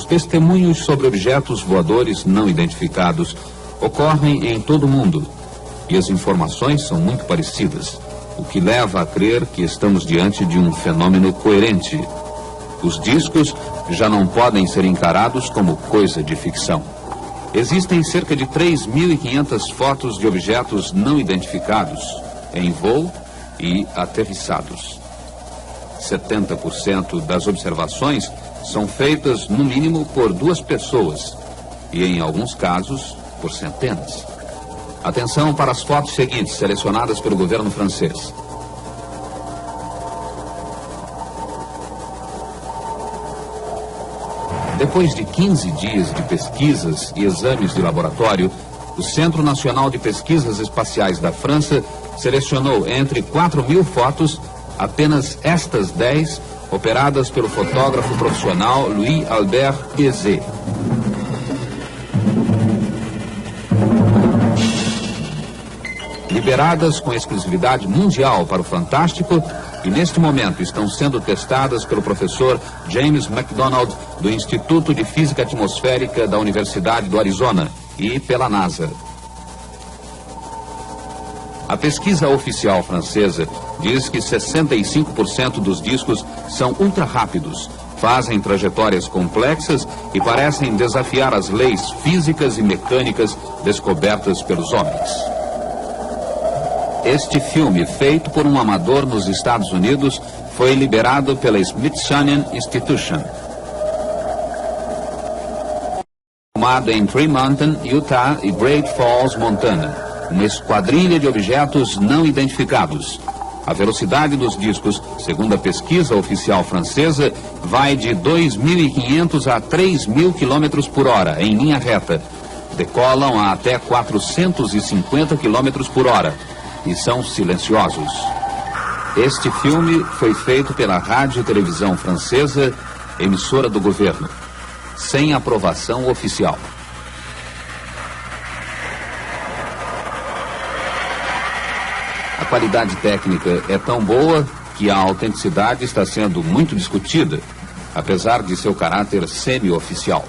Os testemunhos sobre objetos voadores não identificados ocorrem em todo o mundo e as informações são muito parecidas, o que leva a crer que estamos diante de um fenômeno coerente. Os discos já não podem ser encarados como coisa de ficção. Existem cerca de 3.500 fotos de objetos não identificados, em voo e aterrissados. 70% das observações são feitas, no mínimo, por 2 pessoas e, em alguns casos, por centenas. Atenção para as fotos seguintes, selecionadas pelo governo francês. Depois de 15 dias de pesquisas e exames de laboratório, o Centro Nacional de Pesquisas Espaciais da França selecionou entre 4.000 fotos apenas estas 10, operadas pelo fotógrafo profissional Louis Albert Piezet. Liberadas com exclusividade mundial para o Fantástico, e neste momento estão sendo testadas pelo professor James McDonald, do Instituto de Física Atmosférica da Universidade do Arizona, e pela NASA. A pesquisa oficial francesa diz que 65% dos discos são ultra-rápidos, fazem trajetórias complexas e parecem desafiar as leis físicas e mecânicas descobertas pelos homens. Este filme, feito por um amador nos Estados Unidos, foi liberado pela Smithsonian Institution. Filmado em Tree Mountain, Utah e Great Falls, Montana, uma esquadrilha de objetos não identificados. A velocidade dos discos, segundo a pesquisa oficial francesa, vai de 2.500 a 3.000 km por hora, em linha reta. Decolam a até 450 km por hora. E são silenciosos. Este filme foi feito pela Rádio e Televisão Francesa, emissora do governo, sem aprovação oficial. A qualidade técnica é tão boa que a autenticidade está sendo muito discutida, apesar de seu caráter semi-oficial.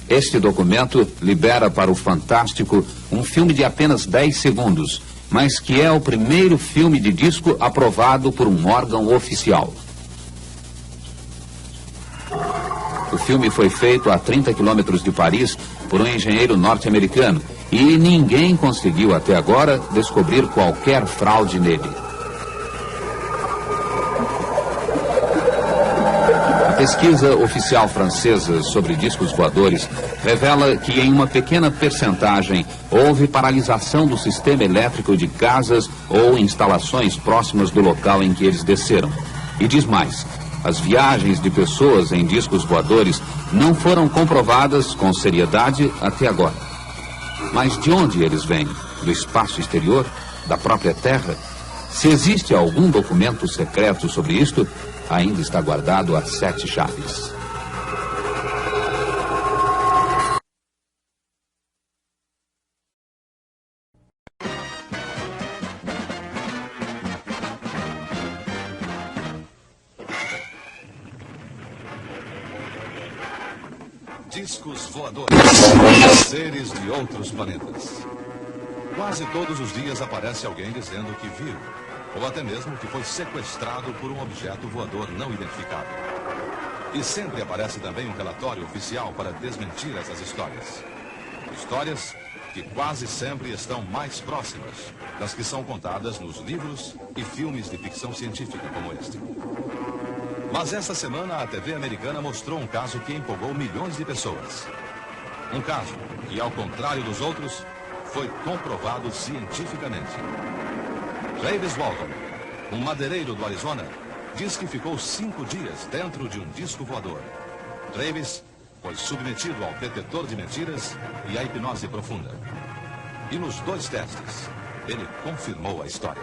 Este documento libera para o Fantástico um filme de apenas 10 segundos, mas que é o primeiro filme de disco aprovado por um órgão oficial. O filme foi feito a 30 quilômetros de Paris por um engenheiro norte-americano e ninguém conseguiu até agora descobrir qualquer fraude nele. A pesquisa oficial francesa sobre discos voadores revela que em uma pequena percentagem houve paralisação do sistema elétrico de casas ou instalações próximas do local em que eles desceram. E diz mais, as viagens de pessoas em discos voadores não foram comprovadas com seriedade até agora. Mas de onde eles vêm? Do espaço exterior? Da própria Terra? Se existe algum documento secreto sobre isto, ainda está guardado a 7 chaves. Discos voadores, seres de outros planetas. Quase todos os dias aparece alguém dizendo que viu, ou até mesmo que foi sequestrado por um objeto voador não identificado. E sempre aparece também um relatório oficial para desmentir essas histórias. Histórias que quase sempre estão mais próximas das que são contadas nos livros e filmes de ficção científica como este. Mas esta semana a TV americana mostrou um caso que empolgou milhões de pessoas. Um caso que, ao contrário dos outros, foi comprovado cientificamente. Travis Walton, um madeireiro do Arizona, diz que ficou 5 dias dentro de um disco voador. Travis foi submetido ao detetor de mentiras e à hipnose profunda. E nos 2 testes, ele confirmou a história.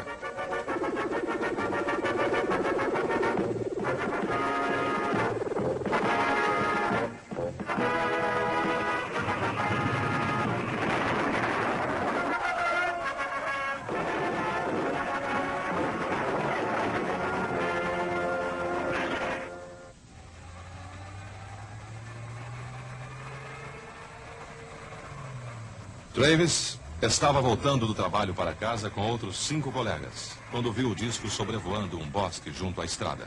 Travis estava voltando do trabalho para casa com outros 5 colegas, quando viu o disco sobrevoando um bosque junto à estrada.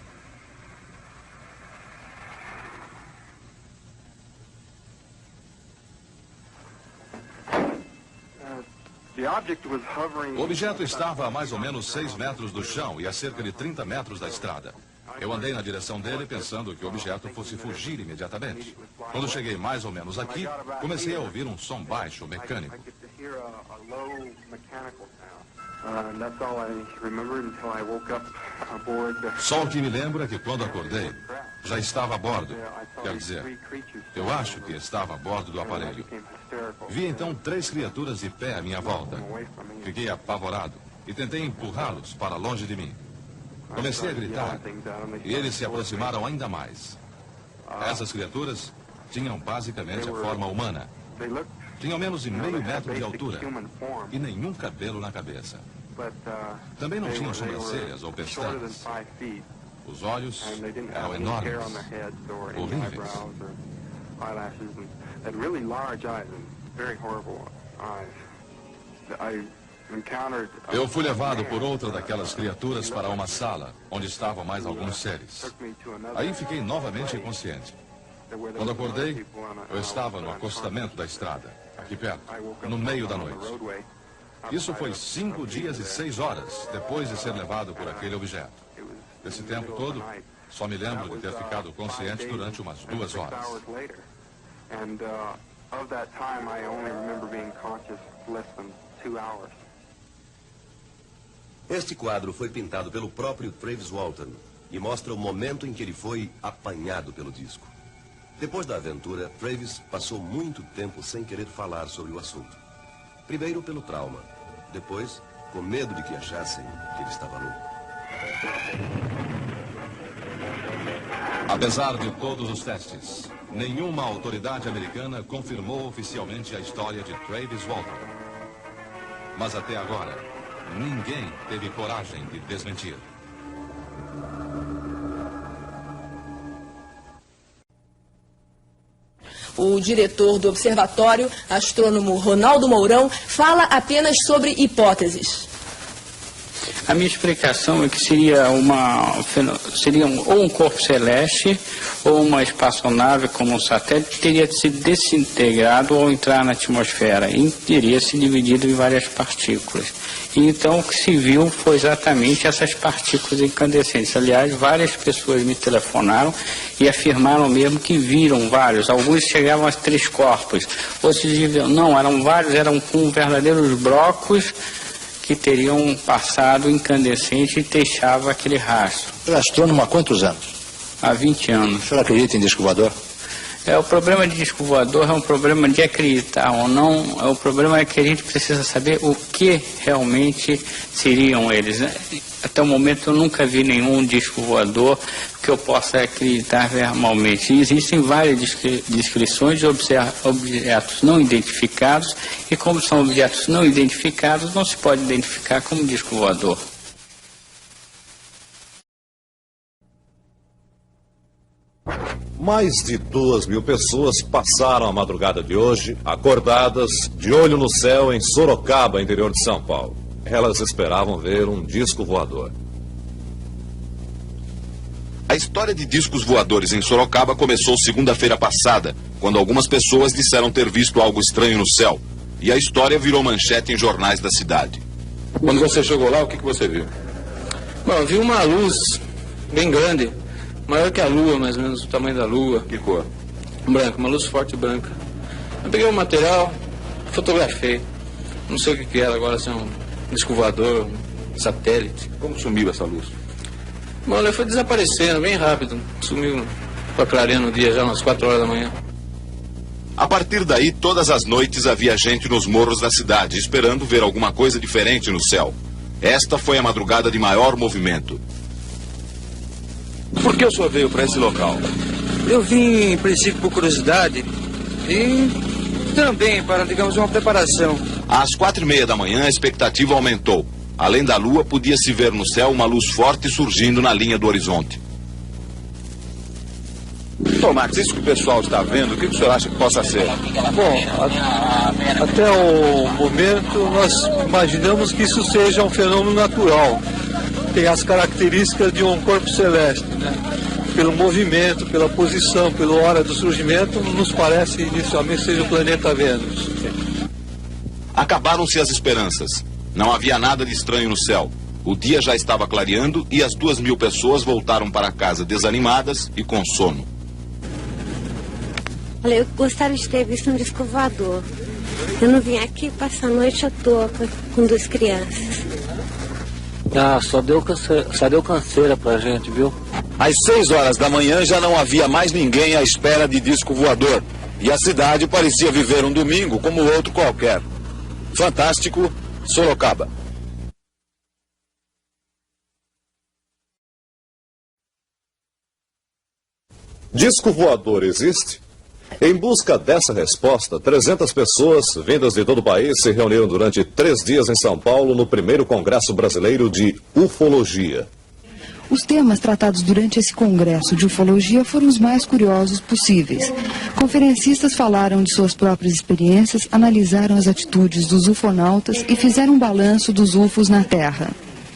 O objeto estava a mais ou menos 6 metros do chão e a cerca de 30 metros da estrada. Eu andei na direção dele pensando que o objeto fosse fugir imediatamente. Quando cheguei mais ou menos aqui, comecei a ouvir um som baixo, mecânico. Só o que me lembro é que quando acordei, já estava a bordo. Quer dizer, eu acho que estava a bordo do aparelho. Vi então 3 criaturas de pé à minha volta. Fiquei apavorado e tentei empurrá-los para longe de mim. Comecei a gritar e eles se aproximaram ainda mais. Essas criaturas tinham basicamente a forma humana. Tinham menos de meio metro de altura e nenhum cabelo na cabeça. Também não tinham sobrancelhas ou pestanas. Os olhos eram enormes, horríveis. Eu fui levado por outra daquelas criaturas para uma sala, onde estavam mais alguns seres. Aí fiquei novamente inconsciente. Quando acordei, eu estava no acostamento da estrada, aqui perto, no meio da noite. Isso foi 5 dias e 6 horas depois de ser levado por aquele objeto. Esse tempo todo, só me lembro de ter ficado consciente durante umas 2 horas. Este quadro foi pintado pelo próprio Travis Walton e mostra o momento em que ele foi apanhado pelo disco. Depois da aventura, Travis passou muito tempo sem querer falar sobre o assunto. Primeiro pelo trauma, depois com medo de que achassem que ele estava louco. Apesar de todos os testes, nenhuma autoridade americana confirmou oficialmente a história de Travis Walton. Mas até agora, ninguém teve coragem de desmentir. O diretor do observatório, astrônomo Ronaldo Mourão, fala apenas sobre hipóteses. A minha explicação é que seria ou um corpo celeste ou uma espaçonave como um satélite teria se desintegrado ao entrar na atmosfera e teria se dividido em várias partículas. E então o que se viu foi exatamente essas partículas incandescentes. Aliás, várias pessoas me telefonaram e afirmaram mesmo que viram vários. Alguns chegavam a 3 corpos, outros diziam, não, eram vários, eram com verdadeiros blocos que teriam passado incandescente e deixava aquele rastro. Você é astrônomo há quantos anos? Há 20 anos. O senhor acredita em disco voador? O problema de disco voador é um problema de acreditar ou não, o problema é que a gente precisa saber o que realmente seriam eles. Até o momento eu nunca vi nenhum disco voador que eu possa acreditar verbalmente. Existem várias descrições de objetos não identificados e como são objetos não identificados, não se pode identificar como disco voador. Mais de 2.000 pessoas passaram a madrugada de hoje, acordadas, de olho no céu em Sorocaba, interior de São Paulo. Elas esperavam ver um disco voador. A história de discos voadores em Sorocaba começou segunda-feira passada, quando algumas pessoas disseram ter visto algo estranho no céu. E a história virou manchete em jornais da cidade. Quando você chegou lá, o que você viu? Bom, eu vi uma luz bem grande, maior que a lua, mais ou menos o tamanho da lua. Que cor? Branca, uma luz forte branca. Eu peguei o material, fotografei. Não sei o que era agora, se é um disco voador, um satélite. Como sumiu essa luz? Bom, ela foi desaparecendo bem rápido. Sumiu para clareando o dia já umas 4 horas da manhã. A partir daí, todas as noites havia gente nos morros da cidade, esperando ver alguma coisa diferente no céu. Esta foi a madrugada de maior movimento. Por que o senhor veio para esse local? Eu vim, em princípio, por curiosidade e também para, digamos, uma preparação. Às 4h30 da manhã, a expectativa aumentou. Além da lua, podia-se ver no céu uma luz forte surgindo na linha do horizonte. Ô, Max, isso que o pessoal está vendo, o que o senhor acha que possa ser? Bom, até o momento nós imaginamos que isso seja um fenômeno natural. Tem as características de um corpo celeste, né? Pelo movimento, pela posição, pela hora do surgimento, nos parece inicialmente seja o planeta Vênus. Acabaram-se as esperanças. Não havia nada de estranho no céu. O dia já estava clareando e as 2.000 pessoas voltaram para casa desanimadas e com sono. Olha, eu gostaria de ter visto um disco voador. Eu não vim aqui passar a noite à toa com 2 crianças. Ah, só deu canseira pra gente, viu? Às 6 horas da manhã já não havia mais ninguém à espera de disco voador. E a cidade parecia viver um domingo como outro qualquer. Fantástico, Sorocaba. Disco voador existe? Em busca dessa resposta, 300 pessoas, vindas de todo o país, se reuniram durante 3 dias em São Paulo no primeiro Congresso Brasileiro de Ufologia. Os temas tratados durante esse congresso de ufologia foram os mais curiosos possíveis. Conferencistas falaram de suas próprias experiências, analisaram as atitudes dos ufonautas e fizeram um balanço dos UFOs na Terra.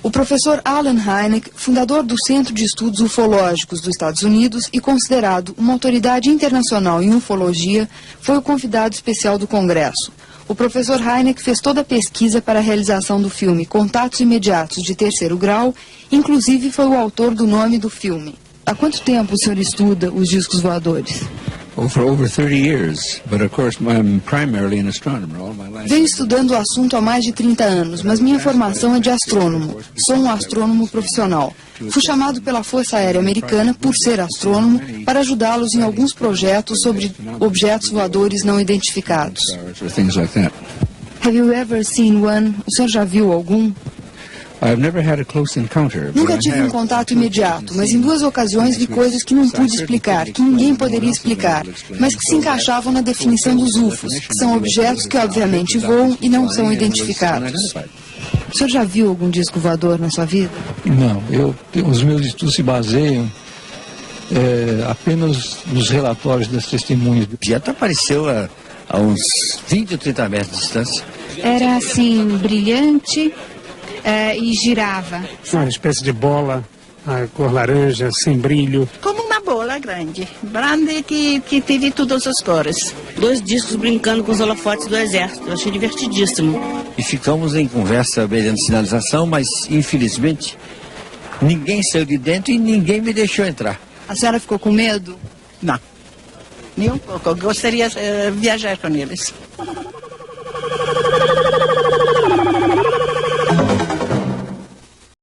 O professor Alan Hynek, fundador do Centro de Estudos Ufológicos dos Estados Unidos e considerado uma autoridade internacional em ufologia, foi o convidado especial do Congresso. O professor Hynek fez toda a pesquisa para a realização do filme Contatos Imediatos de Terceiro Grau, inclusive foi o autor do nome do filme. Há quanto tempo o senhor estuda os discos voadores? Over 30 years, but of course I'm primarily an astronomer all my life. Venho estudando o assunto há mais de 30 anos, mas minha formação é de astrônomo. Sou um astrônomo profissional. Fui chamado pela Força Aérea Americana, por ser astrônomo, para ajudá-los em alguns projetos sobre objetos voadores não identificados. Have you ever seen one? O senhor já viu algum? Nunca tive um contato imediato, mas em 2 ocasiões vi coisas que não pude explicar, que ninguém poderia explicar, mas que se encaixavam na definição dos UFOs, que são objetos que obviamente voam e não são identificados. O senhor já viu algum disco voador na sua vida? Não, os meus estudos se baseiam apenas nos relatórios das testemunhas. O objeto apareceu a uns 20 ou 30 metros de distância. Era assim, brilhante e girava. Uma espécie de bola, a cor laranja, sem brilho. Como uma bola grande que teve todas as cores. 2 discos brincando com os holofotes do exército, eu achei divertidíssimo. E ficamos em conversa obedecendo sinalização, mas infelizmente ninguém saiu de dentro e ninguém me deixou entrar. A senhora ficou com medo? Não, nem um pouco. Eu gostaria de viajar com eles.